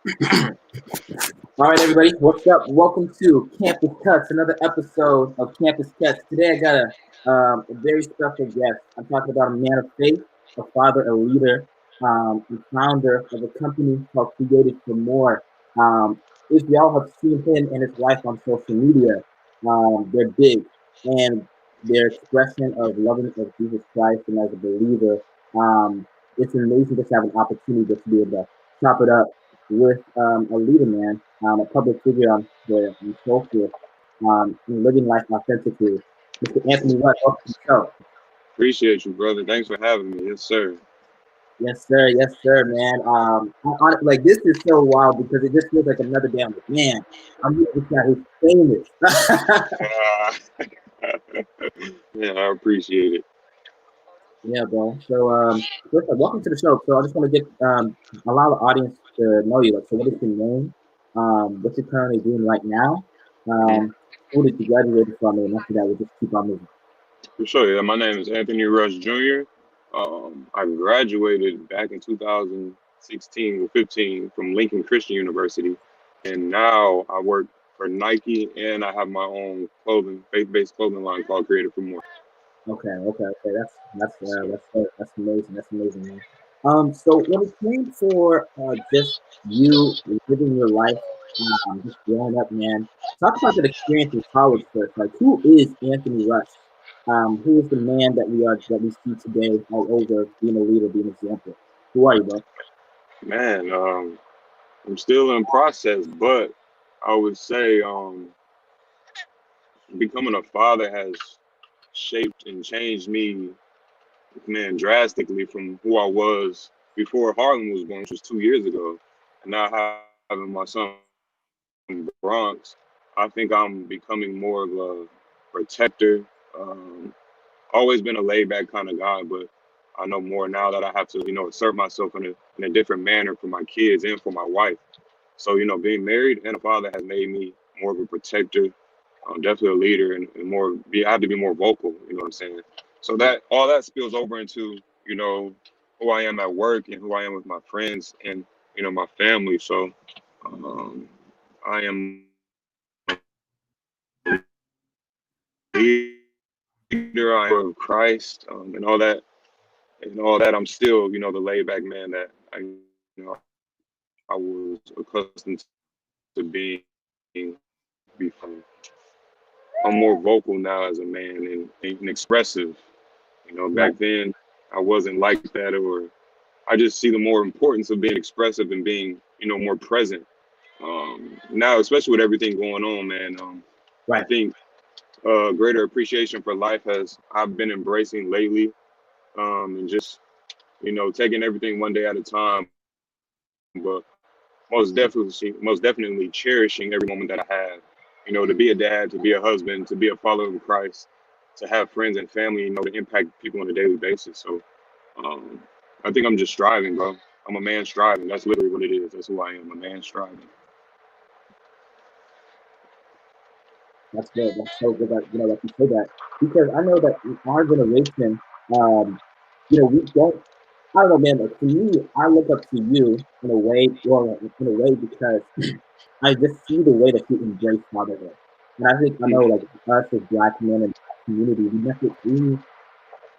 All right, everybody, what's up? Welcome to Campus Cuts, another episode of Campus Cuts. Today, I got a very special guest. I'm talking about a man of faith, a father, a leader, and founder of a company called Created for More. If y'all have seen him and his wife on social media, they're big, and their expression of loving of Jesus Christ and as a believer, it's amazing to have an opportunity to be able to chop it up with a leader, man, a public figure on the on social, and living life authentically. Mr. Anthony Rush, welcome to the show. Appreciate you, brother. Thanks for having me. Yes, sir. Yes, sir, man. Like this is so wild because it just feels like another day. I'm like, man, I'm with this guy who's famous. Uh, yeah, I appreciate it. Yeah, bro. So, first, welcome to the show. So, I just want to get allow the audience to know you. Like, so, what is your name? What you're currently doing right now? Mhm. Who did you graduate from? And after that, we'll just keep on moving. For sure. Yeah, my name is Anthony Rush Jr. I graduated back in 2016 or 15 from Lincoln Christian University, and now I work for Nike, and I have my own faith-based clothing line called Creative for More. Okay. So, That's amazing. That's amazing, man. So when it came for just you living your life, just growing up, man. Talk about that experience in college first. Like, who is Anthony Rush? Who is the man that we see today all over, being a leader, being an example? Who are you, bro? man, I'm still in process, but I would say becoming a father has shaped and changed me, man, drastically from who I was before Harlem was born, which was 2 years ago. And now having my son Bronx, I think I'm becoming more of a protector. Um, Always been a laid back kind of guy, but I know more now that I have to, assert myself in a different manner for my kids and for my wife. So, being married and a father has made me more of a protector, definitely a leader, and I have to be more vocal. You know what I'm saying? So that all that spills over into who I am at work and who I am with my friends and my family. So um, I am a leader. I am a follower of Christ, and all that. I'm still the laid back man that I was accustomed to being before. I'm more vocal now as a man and expressive. Right. Back then I wasn't like that, or I just see the more importance of being expressive and being, more present. Now, especially with everything going on, man, I Right. think greater appreciation for life has I've been embracing lately, and just taking everything one day at a time, but most definitely cherishing every moment that I have. To be a dad, to be a husband, to be a follower of Christ, to have friends and family, to impact people on a daily basis. So um, I think I'm just striving, bro. I'm a man striving. That's literally what it is. That's who I am, a man striving. That's good. That's so good that that you say that because I know that in our generation, um, we don't. I don't know, man. Like for me, I look up to you in a way, well, in a way because I just see the way that you embrace fatherhood, and I think I know, Hmm. like us as black men in our community,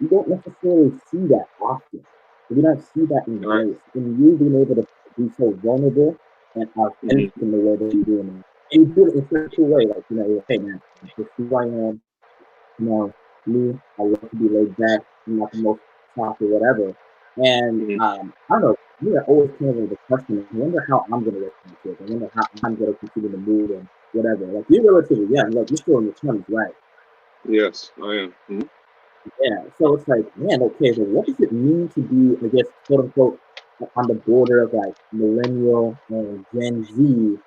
we don't necessarily see that often. We don't see that All right. embrace, and you being able to be so vulnerable and Hmm. authentic in the way that you're doing it, and you do it in such a cool way, like you're, hey man, this is who I am. Me, I love to be laid back. I'm not the most talk or whatever. And Hmm. I don't know. Me, I always came with the question. I wonder how I'm gonna raise my kids. I wonder how I'm gonna continue to move and whatever. Like you're relatively young. Like you're still in your 20s, right? Yes, I am. Hmm. Yeah. So it's like, man, okay, but what does it mean to be, I guess, quote unquote, on the border of like millennial and Gen Z,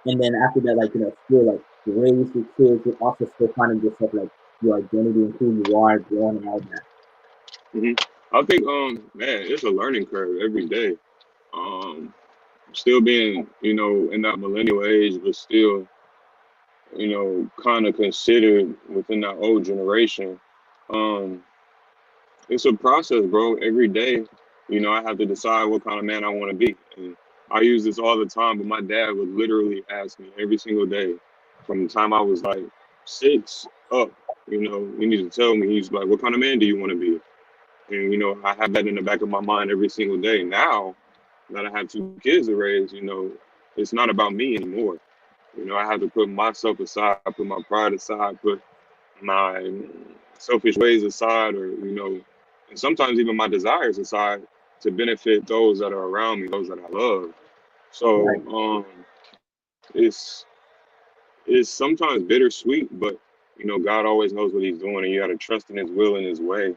and then after that, like still like raise your kids, but also still finding yourself like your identity and who you are, growing and all that. Hmm. I think, man, it's a learning curve every day. Um, Still being, in that millennial age, but still, kind of considered within that old generation. Um, it's a process, bro. Every day, I have to decide what kind of man I want to be. I use this all the time, but my dad would literally ask me every single day from the time I was like 6 up, you need to tell me. He's like, what kind of man do you want to be? And, I have that in the back of my mind every single day. Now that I have 2 kids to raise, it's not about me anymore. I have to put myself aside, put my pride aside, put my selfish ways aside, or, and sometimes even my desires aside to benefit those that are around me, those that I love. So Right, it's it's sometimes bittersweet, but God always knows what He's doing, and you got to trust in His will and His way,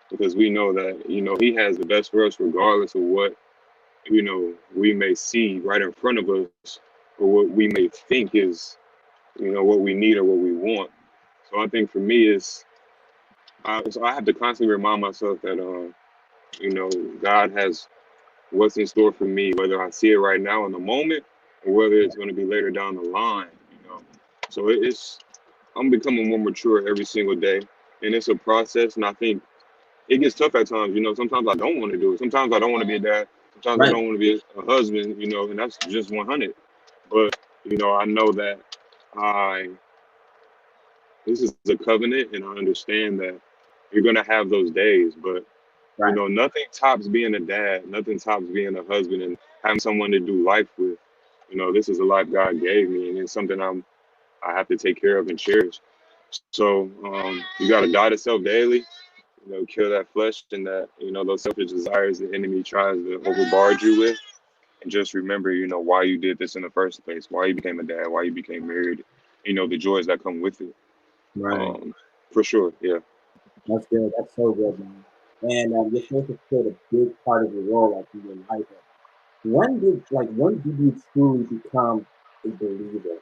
because we know that He has the best for us, regardless of what we may see right in front of us, or what we may think is what we need or what we want. So I think for me is so I have to constantly remind myself that you know God has what's in store for me, whether I see it right now in the moment or whether it's going to be later down the line. So it's I'm becoming more mature every single day, and it's a process. And I think it gets tough at times. Sometimes I don't want to do it. Sometimes I don't want to be a dad. Sometimes I right, don't want to be a husband. And that's just 100. But I know that I this is a covenant, and I understand that you're gonna have those days. But right, nothing tops being a dad. Nothing tops being a husband and having someone to do life with. This is a life God gave me, and it's something I have to take care of and cherish. So you got to die to self daily. Kill that flesh and that those selfish desires the enemy tries to overbarge you with, and just remember why you did this in the first place, why you became a dad, why you became married. The joys that come with it. right. Um, for sure, yeah, That's good. That's so good, man. And your faith has played a big part of your role, like in your life. When did you truly become a believer?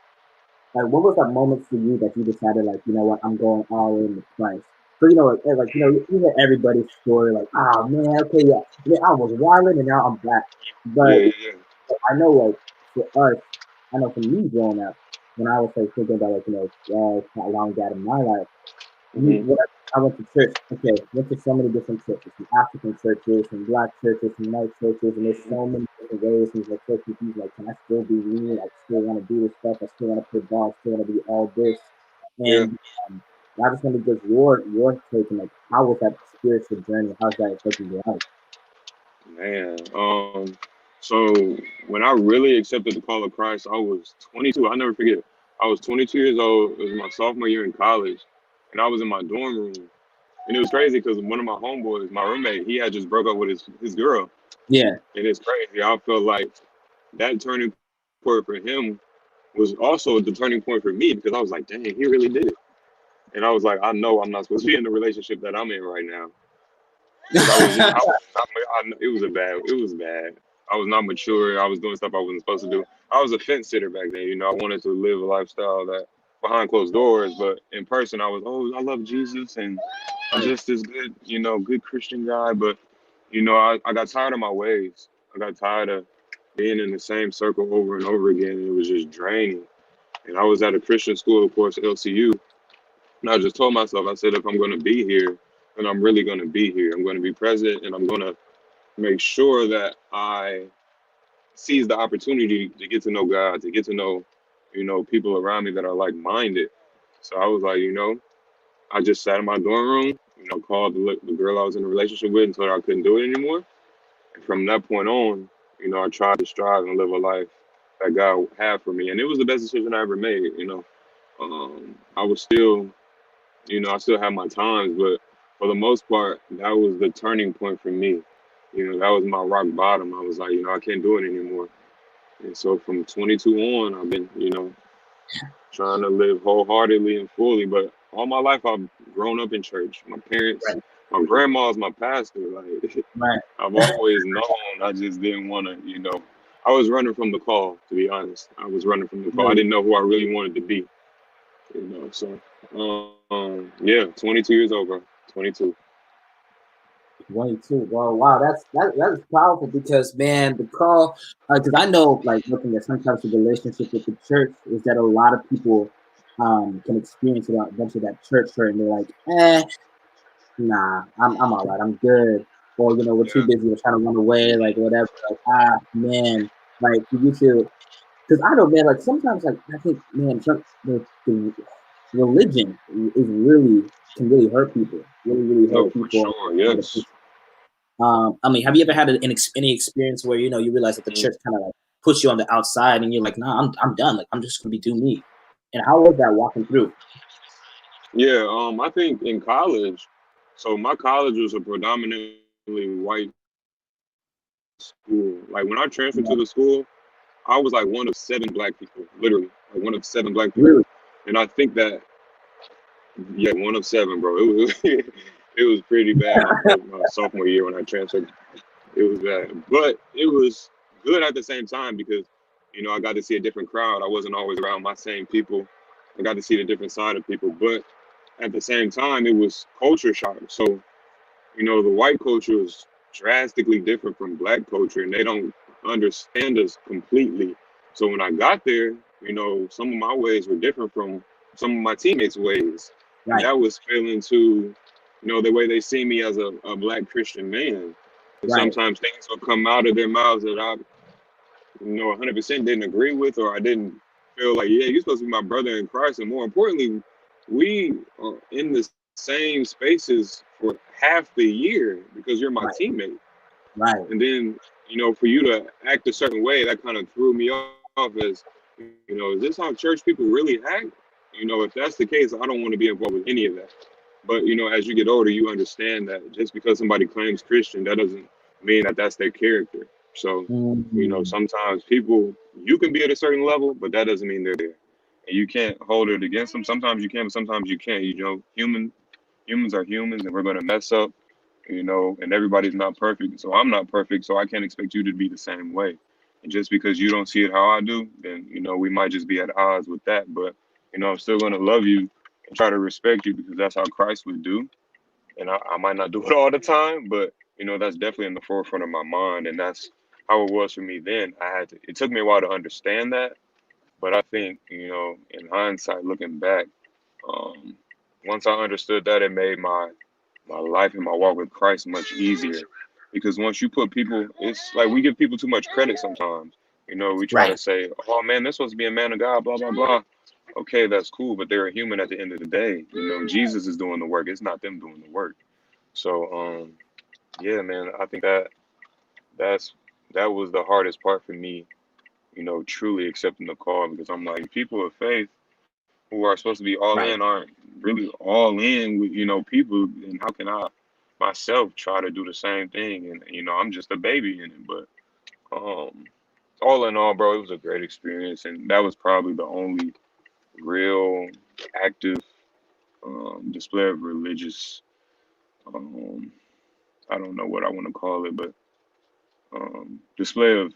Like, what was that moment for you that you decided, like, you know what, I'm going all in with Christ? So, you hear everybody's story, like, oh man, okay, yeah, yeah, I was wilding and now I'm back. yeah, But yeah, I know, like, for us, I know for me growing up, when I was like thinking about, like, allowing God in my life, yeah. what I went to church. Okay, went to so many different churches, some African churches, some black churches, some white churches, and there's so many different ways. He's like, church, he's like, can I still be me? I still want to do this stuff. I still want to play ball. I still want to be all this. Yeah. And I just want to get your take and like, how was that spiritual journey? How's that affecting your life? Man, so when I really accepted the call of Christ, I was 22. I'll never forget. I was 22 years old. It was my sophomore year in college, and I was in my dorm room. And it was crazy because one of my homeboys, my roommate, he had just broke up with his girl. Yeah, And it's crazy. I felt like that turning point for him was also the turning point for me, because I was like, dang, he really did it. And I was like, I know I'm not supposed to be in the relationship that I'm in right now, because I was not, it was bad. I was not mature. I was doing stuff I wasn't supposed to do. I was a fence sitter back then. I wanted to live a lifestyle that behind closed doors, but in person, I was, oh, I love Jesus, and I'm right, just this good, good Christian guy. But I got tired of my ways. I got tired of being in the same circle over and over again. And it was just draining. And I was at a Christian school, of course, LCU. And I just told myself, I said, if I'm going to be here, then I'm really going to be here. I'm going to be present, and I'm going to make sure that I seize the opportunity to get to know God, to get to know, people around me that are like minded. So I was like, I just sat in my dorm room, called the girl I was in a relationship with and told her I couldn't do it anymore. And from that point on, I tried to strive and live a life that God had for me. And it was the best decision I ever made. I was still, I still had my times, but for the most part, that was the turning point for me. That was my rock bottom. I was like, I can't do it anymore. And so from 22 on, I've been, trying to live wholeheartedly and fully. But all my life, I've grown up in church. My parents, right, my grandma's my pastor. Like, right. I've always known. I just didn't want to, I was running from the call, to be honest. I was running from the call. I Really, didn't know who I really wanted to be, So, yeah, 22 years old, bro. 22. 22. Well, wow, that's powerful because man, the call, because I know like looking at sometimes the relationship with the church is that a lot of people can experience it a bunch of that church hurt and they're like, nah, I'm all right, I'm good, or we're too Yeah, busy, we're trying to run away, like whatever, like man. Like for you to, because I know, man. Like sometimes, like I think, man, the religion is really can really hurt people. Really, really No, hurt for people. sure. Yes. I mean, have you ever had any experience where you realize that the Mm. church kind of like puts you on the outside and you're like, nah, I'm done. Like I'm just gonna be do me. And how was that walking through? Yeah. I think in college, so my college was a predominantly white school. Like when I transferred to the school, I was like one of 7 black people, literally, like one of 7 black people. Really? And I think that, yeah, one of 7, bro. It was it was pretty bad my sophomore year when I transferred. It was bad, but it was good at the same time because I got to see a different crowd. I wasn't always around my same people. I got to see the different side of people, but at the same time, it was culture shock. So the white culture is drastically different from black culture, and they don't understand us completely. So when I got there, some of my ways were different from some of my teammates' ways, and Right, that was feeling to, the way they see me as a black Christian man. And right, sometimes things would come out of their mouths that I, 100% didn't agree with, or I didn't feel like, yeah, you're supposed to be my brother in Christ. And more importantly, we are in the same spaces for half the year because you're my right, teammate. right. And then, for you to act a certain way, that kind of threw me off as, is this how church people really act? If that's the case, I don't want to be involved with any of that. But, as you get older, you understand that just because somebody claims Christian, that doesn't mean that that's their character. So, Mm, sometimes people, you can be at a certain level, but that doesn't mean they're there. And you can't hold it against them. Sometimes you can, but sometimes you can't. Humans are humans, and we're going to mess up, and everybody's not perfect. So I'm not perfect, so I can't expect you to be the same way. And just because you don't see it how I do, then, we might just be at odds with that. But, I'm still going to love you and try to respect you because that's how Christ would do. And I might not do it all the time, but, that's definitely in the forefront of my mind. And that's how it was for me then. It took me a while to understand that. But I think, in hindsight, looking back, um, once I understood that, it made my life and my walk with Christ much easier. Because once you put people, it's like we give people too much credit sometimes. We try to right. say, oh man, they're supposed to be a man of God, blah, blah, blah. Okay, that's cool, but they're a human at the end of the day. Jesus is doing the work. It's not them doing the work. So, yeah, man, I think that's that was the hardest part for me, truly accepting the call because I'm like, people of faith who are supposed to be all in Right. aren't really all in with, people. And how can I myself try to do the same thing? And, I'm just a baby in it. But um, all in all, bro, it was a great experience. And that was probably the only real active display of religious, um, I don't know what I want to call it, but display of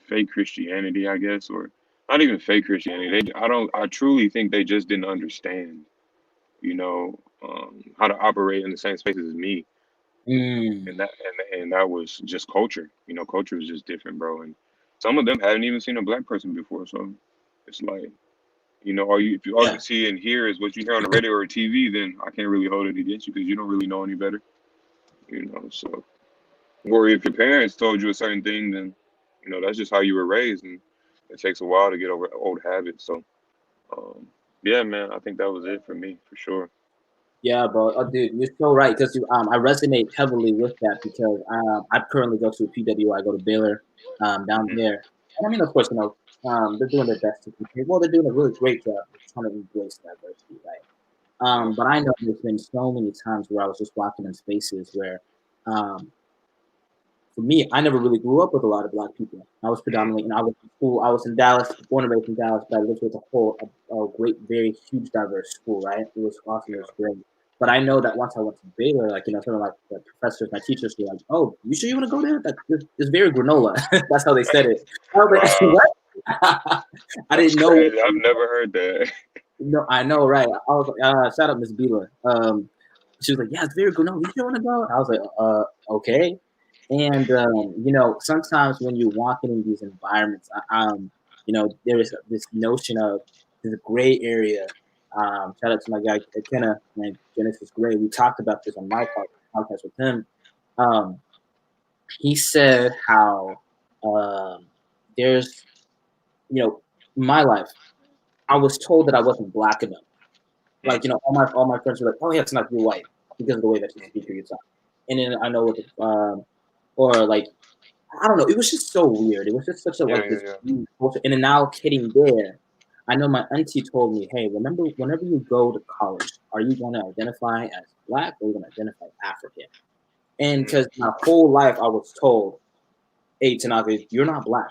fake Christianity, I guess, or not even fake Christianity. I truly think they just didn't understand how to operate in the same spaces as me, Mm, and that was just culture. Culture was just different, bro. And some of them hadn't even seen a black person before, so it's like, all you if you all you yeah. see and hear is what you hear on the radio or TV, then I can't really hold it against you because you don't really know any better, So, or if your parents told you a certain thing, then that's just how you were raised, and it takes a while to get over old habits. So, um, yeah, man, I think that was it for me for sure. Yeah, bro. Oh, dude, you're so right. Because I resonate heavily with that because I currently go to PW. I go to Baylor down Hmm. there. And I mean, of course, they're doing their best to compare. Well, they're doing a really great job of trying to embrace diversity, right? Yeah. But I know there's been so many times where I was just walking in spaces where um, for me, I never really grew up with a lot of black people. I was predominantly, I was in school. I was in Dallas, born and raised in Dallas, but I lived with a great, very huge, diverse school. Right? It was awesome. It was great. But I know that once I went to Baylor, like some of like the professors, my teachers were like, "Oh, you sure you want to go there? Like, it's very granola." That's how they said it. I was like, Wow, "What?" I that's didn't know what. crazy. I've never heard that. No, I know, right? I was like, "Shout out Miss Beeler." She was like, "Yeah, it's very granola. You sure want to go?" I was like, okay." And sometimes when you're walking in these environments, there is this notion of there's a gray area. Shout out to my guy Kenna and Genesis Gray. We talked about this on my podcast with him. Um, he said how um, there's, you know, my life, I was told that I wasn't black enough. Like, Mm, all my friends were like, "Oh, yeah, it's not you're white because of the way that you speak or mhm. you talk." And then I know with or like I don't know, it was just so weird. It was just such a Yeah, like yeah, this yeah. weird culture. And then now kidding there, I know my auntie told me, "Hey, remember whenever you go to college, are you going to identify as black or are you going to identify African?" And Mm, because my whole life I was told, "Hey, Tanaka, you're not black.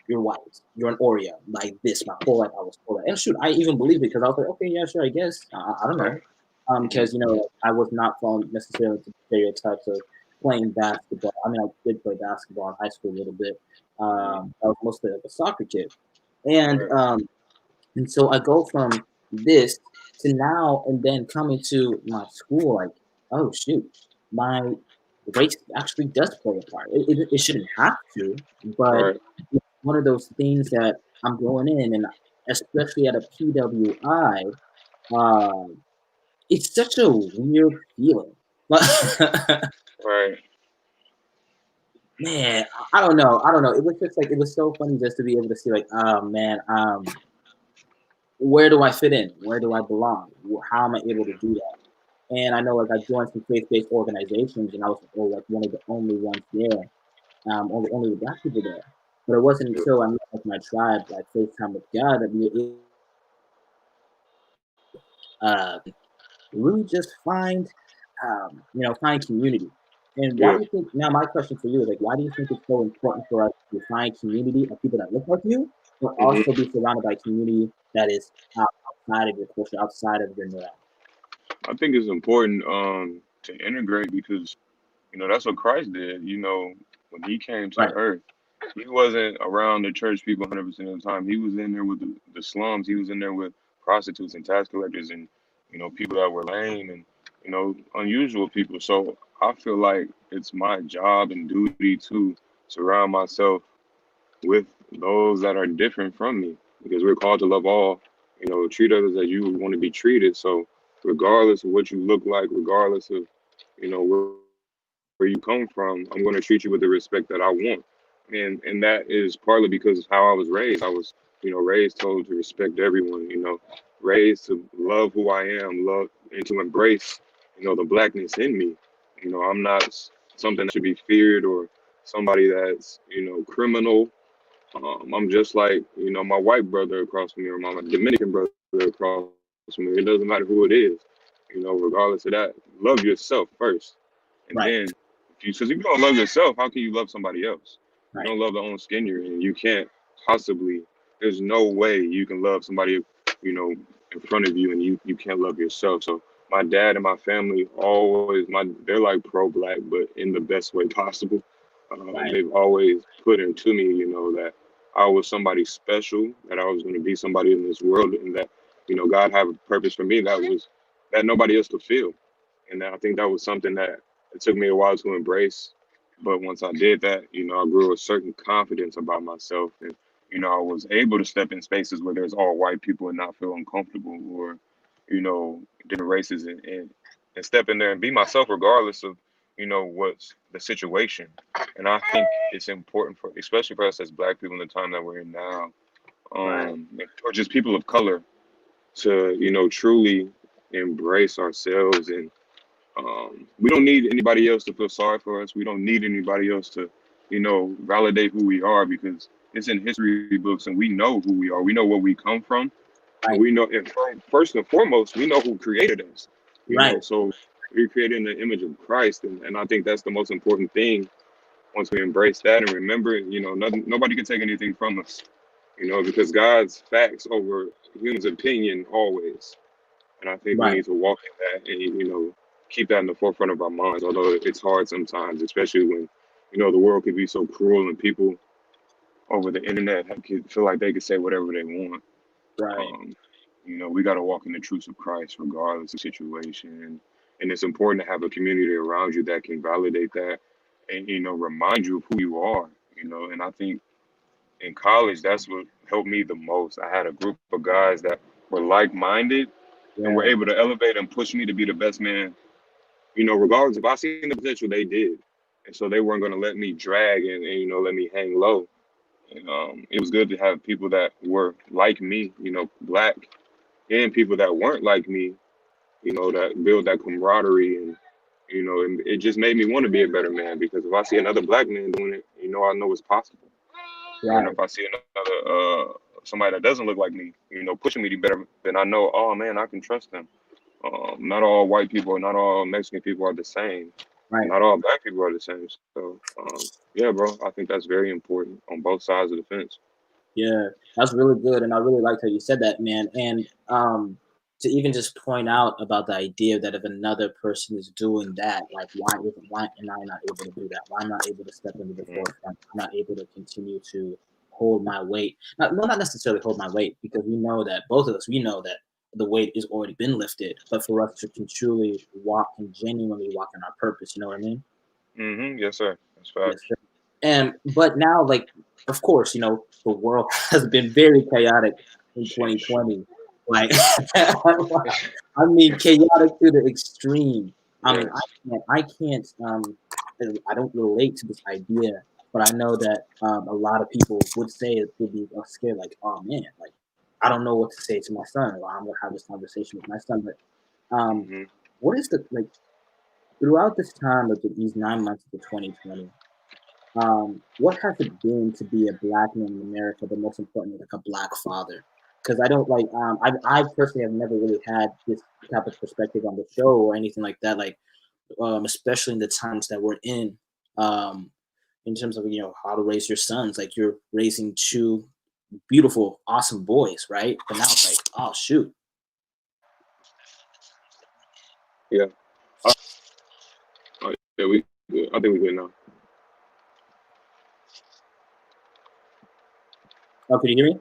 You're white. You're an Oreo." Like this, my whole life I was told that. And shoot, I even believed it because I was like, "Okay, yeah, sure, I guess." I don't right. know, Mhm. because I was not falling necessarily to the stereotypes of playing basketball. I mean, I did play basketball in high school a little bit. Mhm. I was mostly like a soccer kid, and Right. um, and so I go from this to now, and then coming to my school, like, oh shoot, my race actually does play a part. It shouldn't have to, but Right. it's one of those things that I'm going in, and especially at a PWI, it's such a weird feeling. Right. Man, I don't know. I don't know. It was just like it was so funny just to be able to see like, oh man, where do I fit in? Where do I belong? How am I able to do that? And I know like I joined some faith-based organizations, and I was like one of the only ones there, only the black people there. But it wasn't Yeah. until I met with my tribe, like FaceTime with God, that we were able really just find community. And why Yeah. do you think? Now, my question for you is like, why do you think it's so important for us to find community of people that look like you, but also Mhm. be surrounded by community that is outside of your culture, outside of your norm? I think it's important to integrate because that's what Christ did. When he came to Right, earth, he wasn't around the church people 100% of the time. He was in there with the slums. He was in there with prostitutes and tax collectors and people that were lame and unusual people. So I feel like it's my job and duty to surround myself with those that are different from me because we're called to love all. Treat others as you would want to be treated. So regardless of what you look like, regardless of where you come from, I'm going to treat you with the respect that I want. And that is partly because of how I was raised. I was, raised told to respect everyone, raised to love who I am, love and to embrace, the blackness in me. I'm not something that should be feared or somebody that's, criminal. I'm just like, my white brother across from me or my Dominican brother across from me. It doesn't matter who it is, regardless of that. Love yourself first. And then, right, because if you don't love yourself, how can you love somebody else? You right, don't love the own skin you're in. You can't possibly. There's no way you can love somebody, you know, in front of you, and you can't love yourself. So my dad and my family they're like pro-black, but in the best way possible. right, They've always put into me, that I was somebody special, that I was going to be somebody in this world, and that God had a purpose for me that nobody else could feel. And I think that was something that it took me a while to embrace. But once I did that, I grew a certain confidence about myself. And, I was able to step in spaces where there's all white people and not feel uncomfortable or, different races and step in there and be myself regardless of, what's the situation. And I think it's important especially for us as black people in the time that we're in now, right, or just people of color to, truly embrace ourselves and we don't need anybody else to feel sorry for us. We don't need anybody else to, validate who we are because it's in history books and we know who we are. We know where we come from. And we right, know, and first and foremost, we know who created us, right, So we're created in the image of Christ. And I think that's the most important thing once we embrace that and remember, nobody can take anything from us, because God's facts over humans' opinion always. And I think we right, need to walk in that and, keep that in the forefront of our minds, although it's hard sometimes, especially when, the world can be so cruel and people over the internet can feel like they can say whatever they want. right, Um, we got to walk in the truths of Christ regardless of situation. And it's important to have a community around you that can validate that and, remind you of who you are, and I think in college, that's what helped me the most. I had a group of guys that were like-minded and were yeah, able to elevate and push me to be the best man, regardless if I seen the potential they did. And so they weren't going to let me drag and let me hang low. And it was good to have people that were like me, black, and people that weren't like me, that build that camaraderie. And it just made me want to be a better man, because if I see another black man doing it, I know it's possible. And Right, if I see somebody that doesn't look like me, pushing me to be better, then I know, oh man, I can trust them. Not all white people, not all Mexican people are the same. right. Not all black people are the same. So, yeah, bro, I think that's very important on both sides of the fence. Yeah, that's really good, and I really liked how you said that, man. And to even just point out about the idea that if another person is doing that, like why am I not able to do that? Why am I not able to step into the Mm-hmm. forefront? I'm not able to continue to hold my weight. Not necessarily hold my weight, because we know that both of us, we know that the weight has already been lifted. But for us to can truly walk and genuinely walk in our purpose, you know what I mean? Mm-hmm. Yes, sir. That's Yes, facts. sir. And but now, like, of course, the world has been very chaotic in Sheesh. 2020. Like, I mean, chaotic to the extreme. I mean, Yes. I can't, I don't relate to this idea, but I know that a lot of people would say it would be scared, like, oh man, like, I don't know what to say to my son, or I'm gonna have this conversation with my son. But Mm-hmm. what is the like throughout this time of these 9 months of the 2020? What has it been to be a black man in America, but most importantly, like a black father? Because I don't like, I personally have never really had this type of perspective on the show or anything like that. Like, especially in the times that we're um, in terms of how to raise your sons. Like you're raising two beautiful, awesome boys, right? But now it's like, oh shoot, Yeah. Uh, yeah, we good. I think we good now. oh, can you hear me?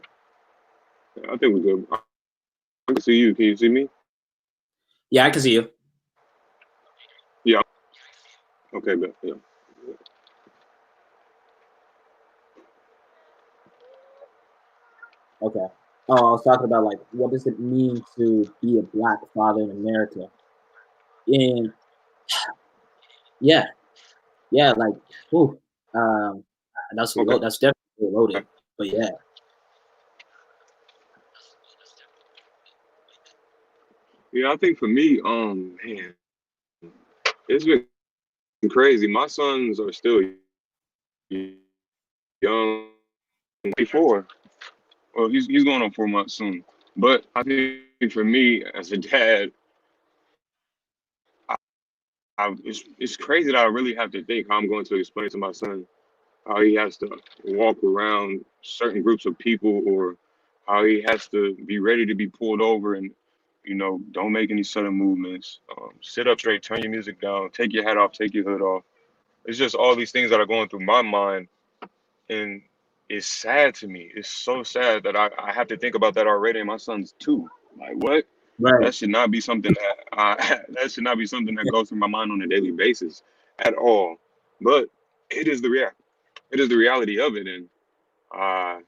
Yeah, I think we good. I can see you. Can you see me? Yeah, I can see you. Yeah. Okay, but yeah. Okay. Oh, I was talking about like what does it mean to be a black father in America? And yeah, yeah, like, whew, um, Okay. that's definitely loaded. But yeah, Yeah, I think for me, man, it's been crazy. My sons are still young, 24. Well, he's going on 4 months soon. But I think for me as a dad, it's crazy that I really have to think how I'm going to explain to my son how he has to walk around certain groups of people, or how he has to be ready to be pulled over and don't make any sudden movements. Sit up straight, turn your music down, take your hat off, take your hood off. It's just all these things that are going through my mind, and it's sad to me. It's so sad that I have to think about that already, and my son's two. Like what? right, That should not be something that that should not be something that goes through my mind on a daily basis at all. But it is the it is the reality of it, and uh,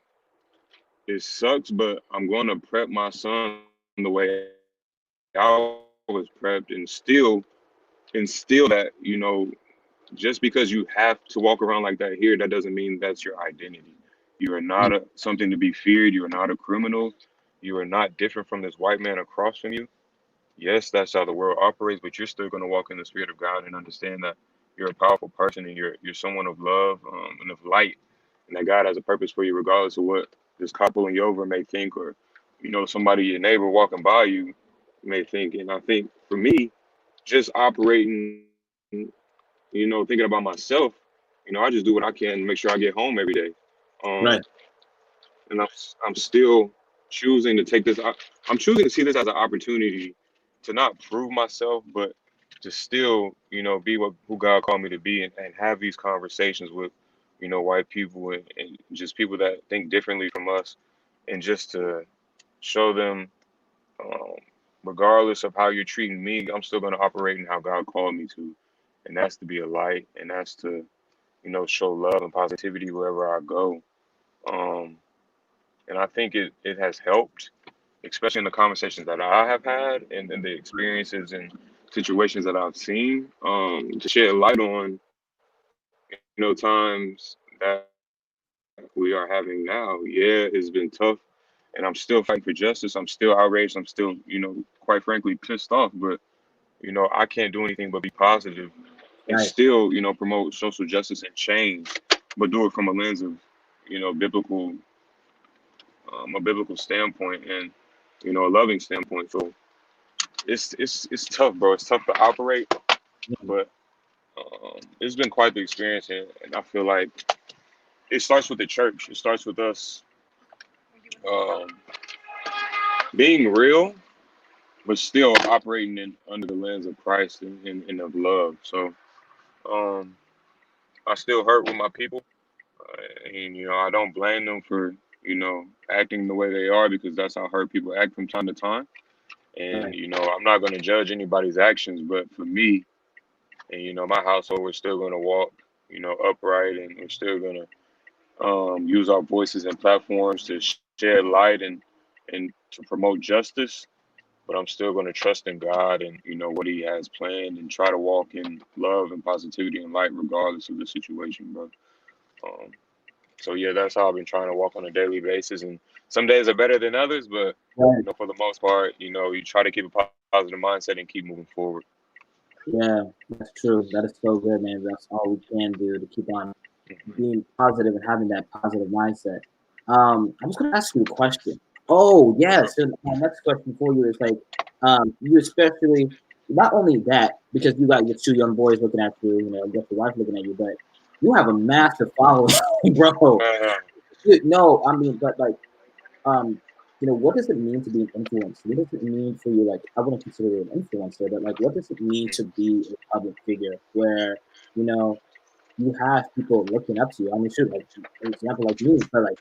it sucks. But I'm going to prep my son the way I was prepped, and still instill that just because you have to walk around like that here, that doesn't mean that's your identity. You are not mm, something to be feared. You are not a criminal. You are not different from this white man across from you. Yes, that's how the world operates, but you're still going to walk in the spirit of God and understand that you're a powerful person, and you're someone of love, and of light, and that God has a purpose for you, regardless of what this cop pulling you over may think, or somebody, your neighbor walking by you, may think. And I think for me, just operating, thinking about myself, I just do what I can to make sure I get home every day. Um, right, and I'm still choosing to take this. I'm choosing to see this as an opportunity to not prove myself, but to still, be who God called me to be, and have these conversations with, white people, and just people that think differently from us, and just to show them, um, regardless of how you're treating me, I'm still going to operate in how God called me to, and that's to be a light, and that's to, show love and positivity wherever I go. Um, and I think it has helped, especially in the conversations that I have had, and the experiences and situations that I've seen, to shed light on, times that we are having now, yeah, it's been tough, and I'm still fighting for justice. I'm still outraged. I'm still, quite frankly, pissed off. But I can't do anything but be positive and Right, still, promote social justice and change, but do it from a lens of, biblical, a biblical standpoint and, a loving standpoint. So it's tough, bro. It's tough to operate, yeah, but it's been quite the experience, and I feel like it starts with the church. It starts with us um, being real, but still operating under the lens of Christ and of love. So um, I still hurt with my people, and I don't blame them for acting the way they are because that's how hurt people act from time to time. And right, I'm not going to judge anybody's actions, but for me and my household, we're still going to walk upright, and we're still going to use our voices and platforms to shed light and to promote justice. But I'm still going to trust in God and what He has planned, and try to walk in love and positivity and light regardless of the situation, bro. Um, so yeah, that's how I've been trying to walk on a daily basis. And some days are better than others, but right. for the most part, you try to keep a positive mindset and keep moving forward. Yeah, that's true. That is so good, man. That's all we can do to keep on being positive and having that positive mindset. I was going to ask you a question. Oh, Sure. yes. So my next question for you is like, you especially, not only that, because you got your two young boys looking at you, you got your wife looking at you, but you have a massive following, bro. Uh, No, I mean, but like, um, what does it mean to be an influencer? What does it mean for you? Like, I wouldn't consider you an influencer, but like, what does it mean to be a public figure where, you know, you have people looking up to you? I mean, shoot, like, for example, like me, but like,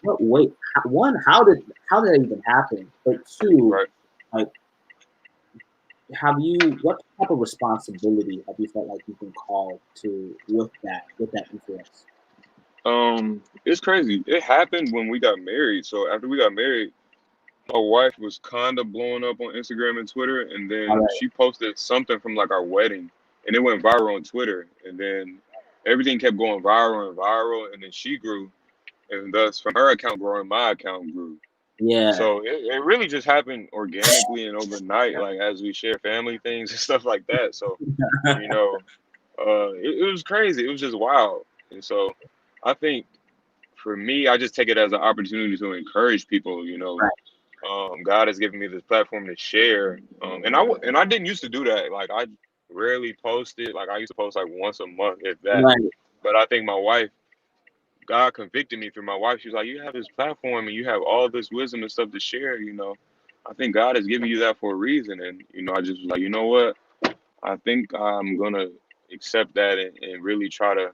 what way, one, how did that even happen? But two, right. like, what type of responsibility have you felt like you've been called to with that influence? It's crazy. It happened when we got married. So after we got married, my wife was kind of blowing up on Instagram and Twitter, and All then right. she posted something from like our wedding, and it went viral on Twitter, and then everything kept going viral and viral, and then she grew, and thus from her account growing, my account grew. Yeah. So it really just happened organically and overnight, like as we share family things and stuff like that. So you know, it was crazy. It was just wild, and so I think for me, I just take it as an opportunity to encourage people. Right. God has given me this platform to share, and I didn't used to do that. Like I rarely posted. Like I used to post like once a month, if that. Right. But I think my wife, God convicted me through my wife. She was like, "You have this platform and you have all this wisdom and stuff to share. I think God has given you that for a reason." And I just was like, you know what? I think I'm gonna accept that and really try to,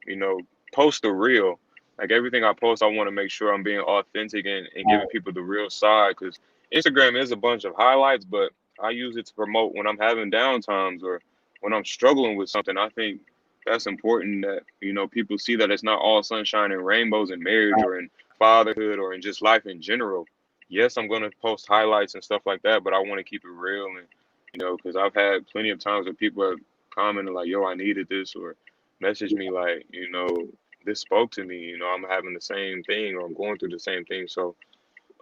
you know, post the real. Like everything I post, I want to make sure I'm being authentic and giving people the real side. Because Instagram is a bunch of highlights, but I use it to promote when I'm having downtimes or when I'm struggling with something. I think that's important that people see that it's not all sunshine and rainbows in marriage or in fatherhood or in just life in general. Yes, I'm gonna post highlights and stuff like that, but I want to keep it real and because I've had plenty of times where people have commented like, "Yo, I needed this," or messaged me like, "This spoke to me." I'm having the same thing or I'm going through the same thing. So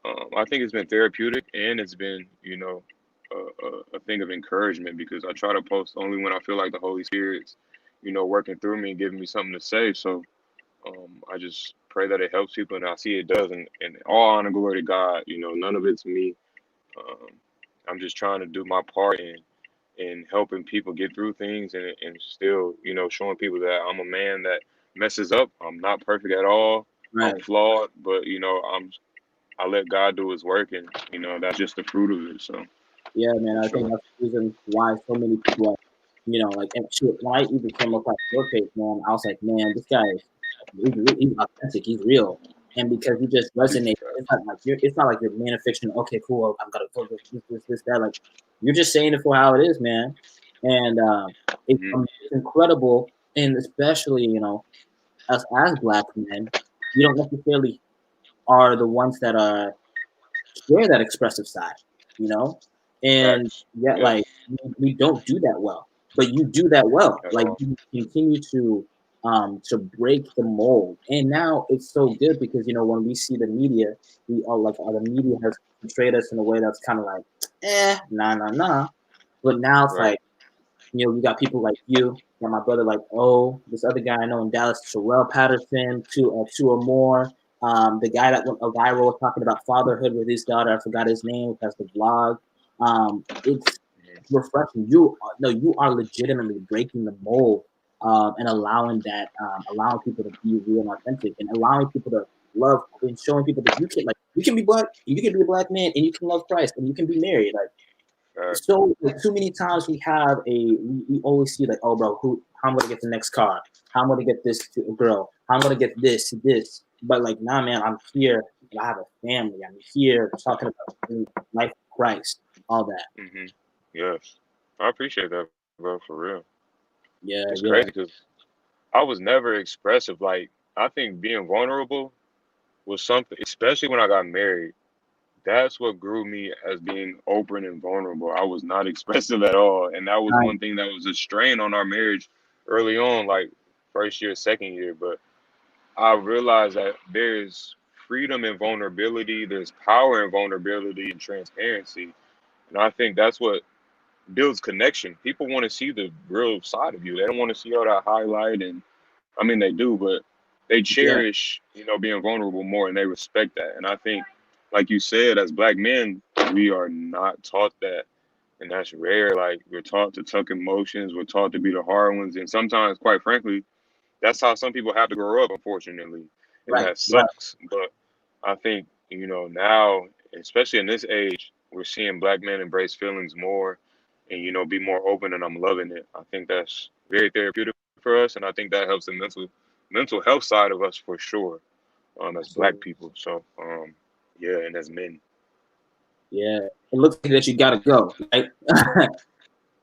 I think it's been therapeutic and it's been, a thing of encouragement because I try to post only when I feel like the Holy Spirit's, working through me and giving me something to say. So I just pray that it helps people, and I see it does. And all honor, glory to God. None of it's me. Um, I'm just trying to do my part and helping people get through things and still, showing people that I'm a man that messes up. I'm not perfect at all. I'm Right. flawed, but I let God do his work and that's just the fruit of it. So Yeah, man. for I think sure. that's the reason why so many people are, like, and shit, when I even came across your page, man, I was like, man, this guy is, he's authentic, he's real. And because you just resonate, it's not like you're manufacturing, okay, cool, I'm gonna put this, that. Like, you're just saying it for how it is, man. And Hmm. it's incredible. And especially, as black men, we don't necessarily are the ones that are share that expressive side, you know? And Facts. yet, like, Yes. we don't do that well, but you do that well. At Like, all. you continue to to break the mold. And now it's so good because when we see the media, we all like the media has portrayed us in a way that's kind of like, nah, nah, nah. But now it's Right. like, we got people like you, got my brother like this other guy I know in Dallas, Terrell Patterson, two or more. The guy that went viral talking about fatherhood with his daughter, I forgot his name, that's the vlog. It's Mhm. refreshing. You are legitimately breaking the mold, and allowing people to be real and authentic, and allowing people to love and showing people that you can be black, you can be a black man, and you can love Christ, and you can be married. Like Facts. so, like, too many times we always see like, oh, bro, how I'm gonna get the next car, how I'm gonna get this to a girl, how I'm gonna get this, but like, nah, man, I'm here, I have a family, I'm here talking about life of Christ, all that. Hmm. Yes. I appreciate that, bro, for real. It's Yeah, crazy yeah, because I was never expressive. Like, I think being vulnerable was something, especially when I got married. That's what grew me as being open and vulnerable. I was not expressive at all. And that was right, one thing that was a strain on our marriage early on, like first year, second year. But I realized that there's freedom in vulnerability, there's power in vulnerability and transparency. And I think that's what builds connection. People want to see the real side of you. They don't want to see all that highlight and I mean they do, but they yeah, cherish, being vulnerable more and they respect that. And I think like you said, as black men, we are not taught that. And that's rare. Like we're taught to tuck emotions, we're taught to be the hard ones, and sometimes, quite frankly, that's how some people have to grow up, unfortunately, and right, that right, sucks. But I think now, especially in this age, we're seeing black men embrace feelings more, and be more open, and I'm loving it. I think that's very therapeutic for us, and I think that helps the mental health side of us for sure, as black absolutely, people. So yeah, and as men. yeah. It looks like that you gotta go, right?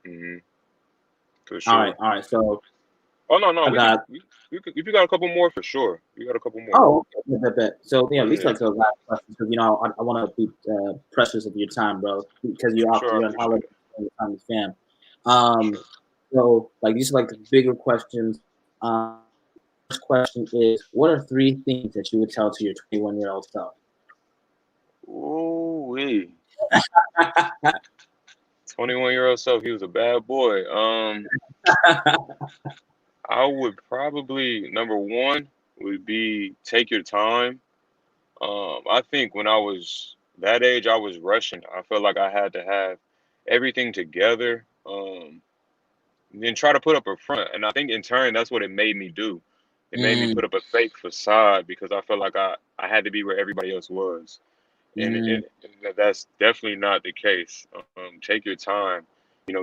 Hmm. For sure. All right. So Oh no, no, I got we could, if you got a couple more for sure. You got a couple more. Oh, okay, bet. So yeah, at least Yeah, like the last question, because I want to be precious of your time, bro, because for sure. I you're on appreciate holiday, it. your time with fam. For Um, sure. so like these are like the bigger questions. First question is, what are three things that you would tell to your 21-year-old self? Ooh wee. 21-year-old self, he was a bad boy. I would probably number one would be take your time. I think when I was that age, I was rushing. I felt like I had to have everything together. And then try to put up a front. And I think in turn, that's what it made me do. It made me Mm, put up a fake facade because I felt like I had to be where everybody else was. mm, And that's definitely not the case. Take your time,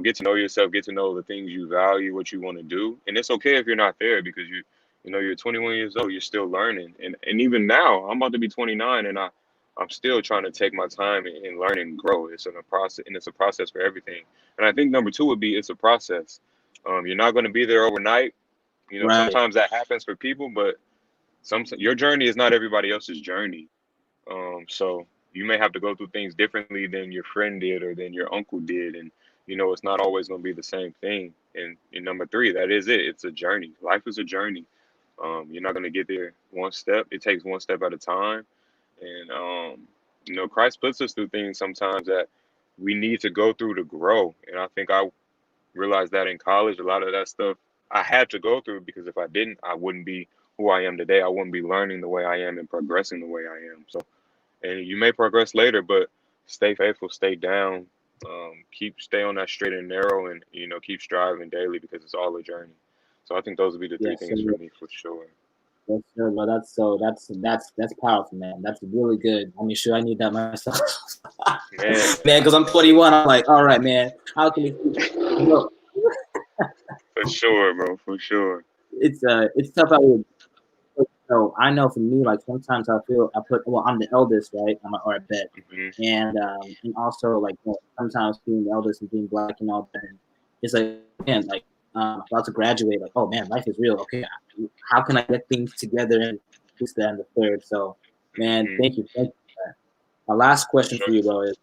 get to know yourself, get to know the things you value, what you want to do, and it's okay if you're not there because you're 21 years old, you're still learning, and even now, I'm about to be 29, and I'm still trying to take my time and learn and grow. It's a process for everything. And I think number two would be it's a process. You're not going to be there overnight. right, Sometimes that happens for people, but your journey is not everybody else's journey. So you may have to go through things differently than your friend did or than your uncle did, and it's not always going to be the same thing. And number three, that is it. It's a journey. Life is a journey. You're not going to get there one step. It takes one step at a time. And Christ puts us through things sometimes that we need to go through to grow. And I think I realized that in college, a lot of that stuff I had to go through because if I didn't, I wouldn't be who I am today. I wouldn't be learning the way I am and progressing the way I am. So and you may progress later, but stay faithful, stay down, stay on that straight and narrow, and keep striving daily because it's all a journey. So I think those would be the three yes, sir. things for me for sure. Yes, sir, bro. That's powerful, man. That's really good. I mean, sure, I need that myself, Man, man. Because I'm 21. I'm like, all right, man. How can we? Bro, for sure, bro, for sure. it's tough out here. So I know for me, like sometimes well, I'm the eldest, right? Or I bet, Hmm. and also like sometimes being the eldest and being black and all that, and it's like man, like about to graduate, like oh man, life is real. Okay, how can I get things together and this, that, and the third? So, man, Hmm. thank you. For that. My last For question sure. for you, bro, is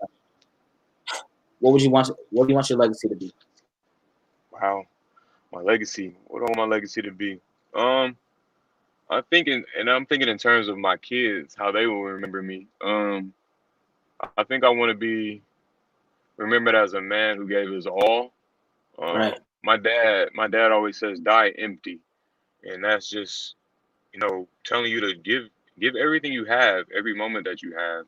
what do you want your legacy to be? Wow, my legacy. What do I want my legacy to be? Um, I'm thinking in terms of my kids, how they will remember me. I think I want to be remembered as a man who gave his all. Right. My dad always says, "Die empty," and that's just telling you to give everything you have, every moment that you have,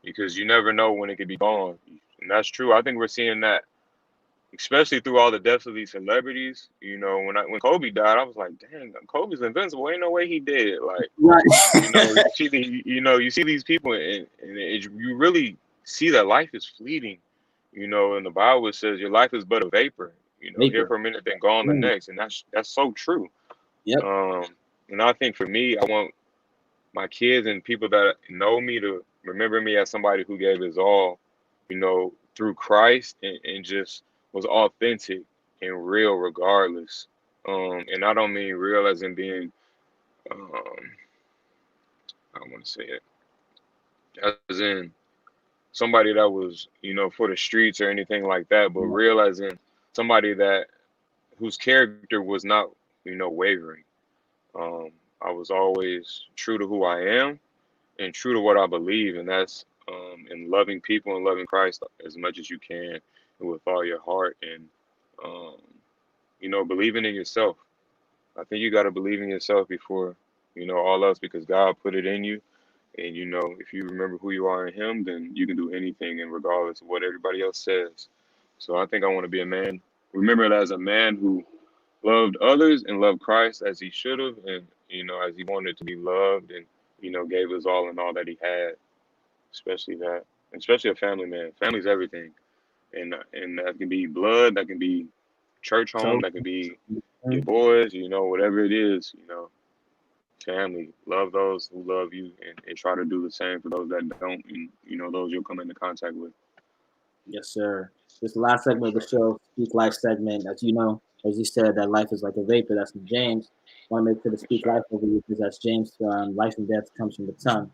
because you never know when it could be gone. And that's true. I think we're seeing that, especially through all the deaths of these celebrities. When Kobe died, I was like, dang, Kobe's invincible. Ain't no way he did. Like, Right. you see these people, and you really see that life is fleeting. In the Bible it says your life is but a vapor. Here Vapor. for a minute, then gone the Mm. next, and that's so true. Yep. Um, and I think for me, I want my kids and people that know me to remember me as somebody who gave his all, through Christ, and just was authentic and real regardless. And I don't mean real as in being, I don't want to say it, as in somebody that was, for the streets or anything like that, but real as in somebody that whose character was not, wavering. Um, I was always true to who I am and true to what I believe, and that's in loving people and loving Christ as much as you can and with all your heart, and um, believing in yourself. I think you got to believe in yourself before all else, because God put it in you, and if you remember who you are in Him, then you can do anything, and regardless of what everybody else says. So I think I want to be a man, remembered as a man who loved others and loved Christ as he should have, and as he wanted to be loved, and gave his all and all that he had, especially that, especially a family man. Family's everything, and that can be blood, that can be church home, So that can be your mm, boys, whatever it is, family. Love those who love you, and try to do the same for those that don't, and those you'll come into contact with. yes, sir. This last segment of the show, Speak Life segment, as you know, as you said, that life is like a vapor. That's from James. I want to make sure to For speak sure. life over you because that's James. Life and death comes from the tongue.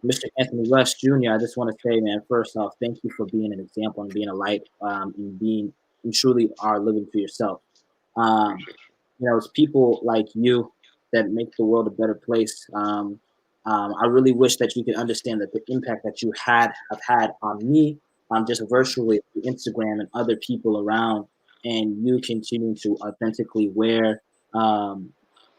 Mr. Anthony Rush Jr., I just want to say, man, first off, thank you for being an example and being a light, and being and truly are living for yourself. Um, Appreciate it's people like you that make the world a better place. I really wish that you could understand that the impact that you have had on me, just you. virtually through Instagram and other people around, and you continuing to authentically um,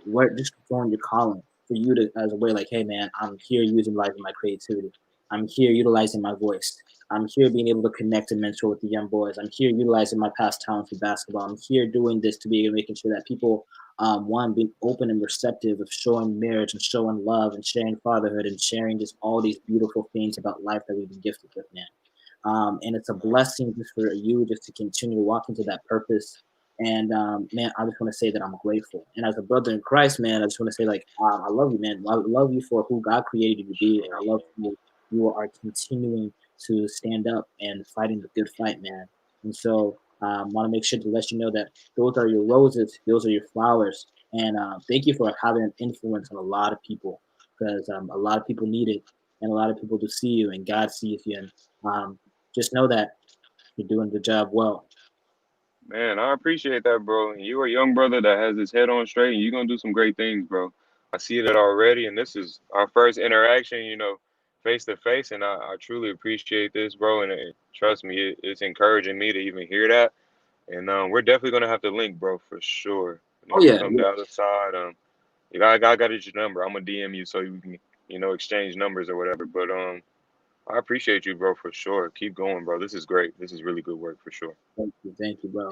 wear just fulfilling your calling for you to as a way like, hey man, I'm here utilizing my creativity. I'm here utilizing my voice. I'm here being able to connect and mentor with the young boys. I'm here utilizing my past talents for basketball. I'm here doing this to be making sure that people, one, being open and receptive of showing marriage and showing love and sharing fatherhood and sharing just all these beautiful things about life that we've been gifted with, man. And it's a blessing just for you just to continue to walk into that purpose. And man, I just want to say that I'm grateful. And as a brother in Christ, man, I just want to say like I love you, man. I love you for who God created you to be, and I love you are continuing to stand up and fighting the good fight, man. And so want to make sure to let you know that those are your roses, those are your flowers, and thank you for having an influence on a lot of people because a lot of people need it, and a lot of people to see you, and God sees you, and um, just know that you're doing the job well. Man, I appreciate that, bro. You a young brother that has his head on straight, and you're gonna do some great things, bro. I see that already, and this is our first interaction, face to face, and I truly appreciate this, bro. And trust me, it's encouraging me to even hear that. And we're definitely gonna have to link, bro, for sure. Oh Next yeah, come yeah. the other side, I got your number. I'm gonna DM you so you can, exchange numbers or whatever. But I appreciate you, bro, for sure. Keep going, bro. This is great. This is really good work for sure. Thank you, bro.